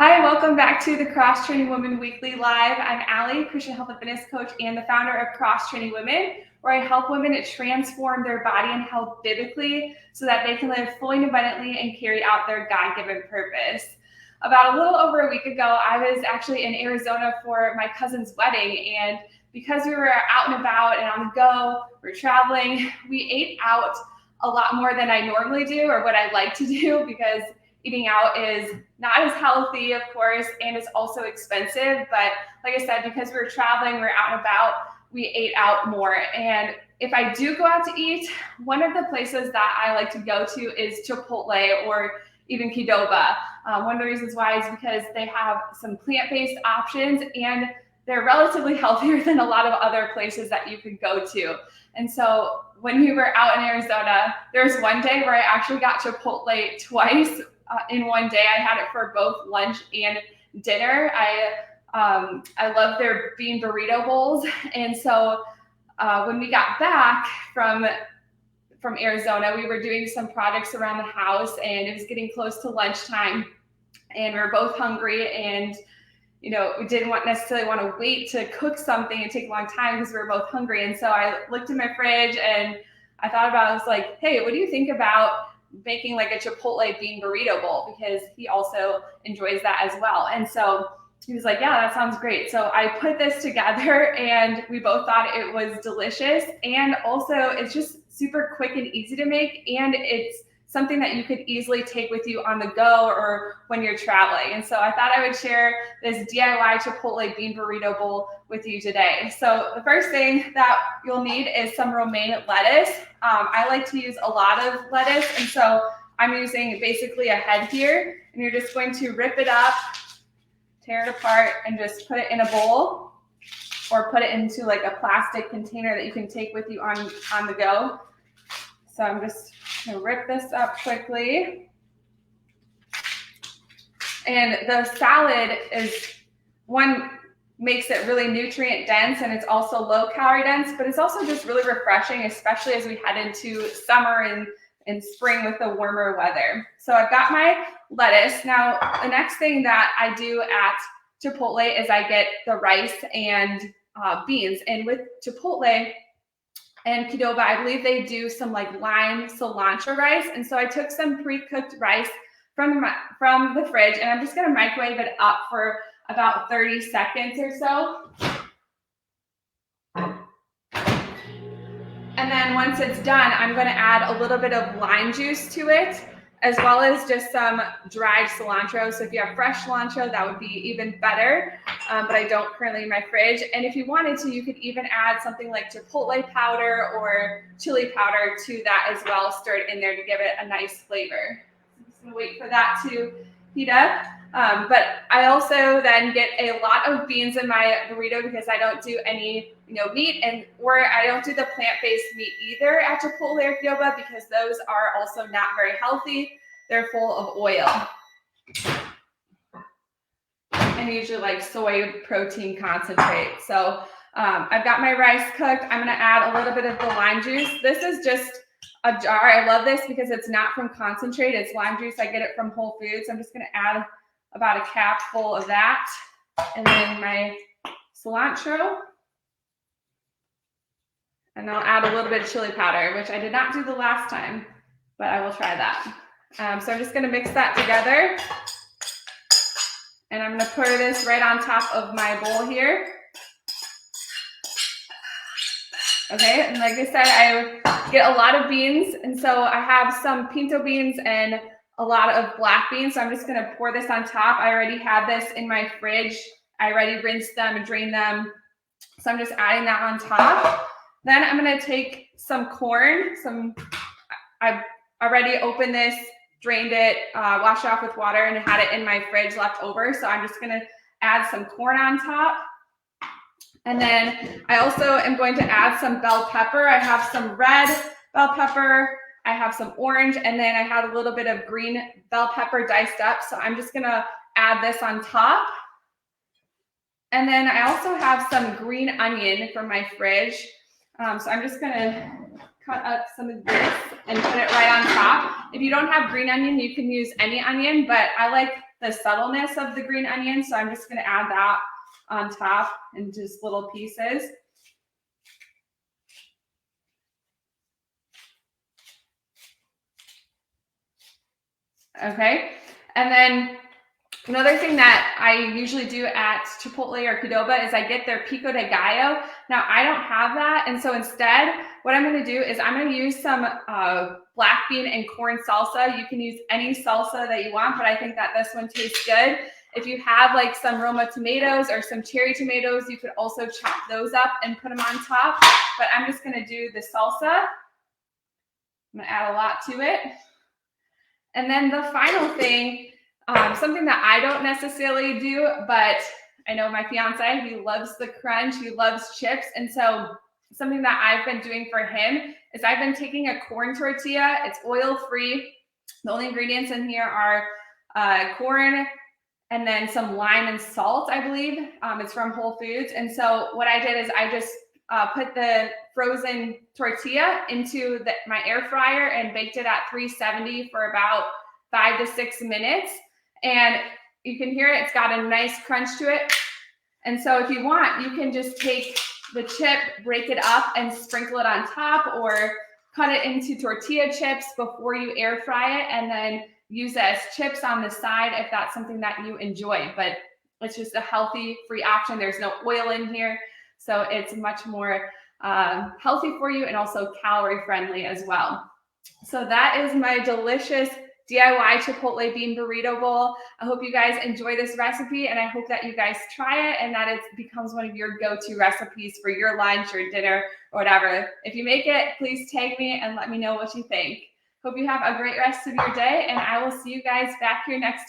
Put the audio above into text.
Hi, welcome back to the Cross Training Women Weekly Live. I'm Allie, Christian health and fitness coach and the founder of Cross Training Women, where I help women to transform their body and health biblically so that they can live fully and abundantly and carry out their God-given purpose. About a little over a week ago, I was actually in Arizona for my cousin's wedding, and because we were out and about and on the go, we're traveling, we ate out a lot more than I normally do or what I like to do, because eating out is not as healthy, of course, and it's also expensive. But like I said, because we're traveling, we're out and about, we ate out more. And if I do go out to eat, one of the places that I like to go to is Chipotle or even Qdoba. One of the reasons why is because they have some plant-based options and they're relatively healthier than a lot of other places that you could go to. And so when we were out in Arizona, there was one day where I actually got Chipotle twice in one day. I had it for both lunch and dinner. I love their bean burrito bowls. And so when we got back from Arizona, we were doing some projects around the house and it was getting close to lunchtime and we were both hungry, and we didn't necessarily want to wait to cook something and take a long time because we were both hungry. And so I looked in my fridge and I thought about it. I was like, hey, what do you think about making like a Chipotle bean burrito bowl? Because he also enjoys that as well. And so he was like, yeah, that sounds great. So I put this together and we both thought it was delicious. And also it's just super quick and easy to make. And it's something that you could easily take with you on the go or when you're traveling. And so I thought I would share this DIY Chipotle bean burrito bowl with you today. So the first thing that you'll need is some romaine lettuce. I like to use a lot of lettuce, and so I'm using basically a head here, and you're just going to rip it up, tear it apart, and just put it in a bowl or put it into like a plastic container that you can take with you on the go. So I'm just going to rip this up quickly. And the salad makes it really nutrient dense, and it's also low calorie dense, but it's also just really refreshing, especially as we head into summer and spring with the warmer weather. So I've got my lettuce. Now, the next thing that I do at Chipotle is I get the rice and beans. And with Chipotle and Qdoba, I believe they do some like lime cilantro rice. And so I took some pre-cooked rice from the fridge, and I'm just going to microwave it up for about 30 seconds or so. And then once it's done, I'm going to add a little bit of lime juice to it, as well as just some dried cilantro. So if you have fresh cilantro, that would be even better, but I don't currently in my fridge. And if you wanted to, you could even add something like chipotle powder or chili powder to that as well, stir it in there to give it a nice flavor. I'm just going to wait for that to heat up. But I also then get a lot of beans in my burrito because I don't do any meat, or I don't do the plant-based meat either at Chipotle or Qdoba because those are also not very healthy. They're full of oil and usually like soy protein concentrate. So I've got my rice cooked. I'm going to add a little bit of the lime juice. This is just a jar. I love this because it's not from concentrate. It's lime juice. I get it from Whole Foods. I'm just going to add about a cap full of that. And then my cilantro. And I'll add a little bit of chili powder, which I did not do the last time, but I will try that. So I'm just going to mix that together. And I'm going to pour this right on top of my bowl here. Okay, and like I said, I get a lot of beans, and so I have some pinto beans and a lot of black beans. So I'm just going to pour this on top. I already have this in my fridge. I already rinsed them and drained them. So I'm just adding that on top. Then I'm going to take some corn. I've already opened this, drained it, washed it off with water, and had it in my fridge left over. So I'm just going to add some corn on top. And then I also am going to add some bell pepper. I have some red bell pepper. I have some orange, and then I had a little bit of green bell pepper diced up. So I'm just going to add this on top. And then I also have some green onion from my fridge. So I'm just going to cut up some of this and put it right on top. If you don't have green onion, you can use any onion, but I like the subtleness of the green onion. So I'm just going to add that on top in just little pieces. Okay. And then another thing that I usually do at Chipotle or Qdoba is I get their pico de gallo. Now, I don't have that. And so instead, what I'm going to do is I'm going to use some black bean and corn salsa. You can use any salsa that you want, but I think that this one tastes good. If you have like some Roma tomatoes or some cherry tomatoes, you could also chop those up and put them on top. But I'm just going to do the salsa. I'm going to add a lot to it. And then the final thing, something that I don't necessarily do, but I know my fiance, he loves the crunch, he loves chips. And so something that I've been doing for him is I've been taking a corn tortilla. It's oil-free. The only ingredients in here are corn and then some lime and salt, I believe. It's from Whole Foods. And so what I did is I just put the frozen tortilla into my air fryer and baked it at 370 for about 5 to 6 minutes. And you can hear it, it's got a nice crunch to it. And so if you want, you can just take the chip, break it up and sprinkle it on top, or cut it into tortilla chips before you air fry it and then use it as chips on the side if that's something that you enjoy. But it's just a healthy, free option. There's no oil in here. So it's much more healthy for you and also calorie friendly as well. So that is my delicious DIY Chipotle Bean Burrito Bowl. I hope you guys enjoy this recipe, and I hope that you guys try it and that it becomes one of your go-to recipes for your lunch or dinner or whatever. If you make it, please tag me and let me know what you think. Hope you have a great rest of your day, and I will see you guys back here next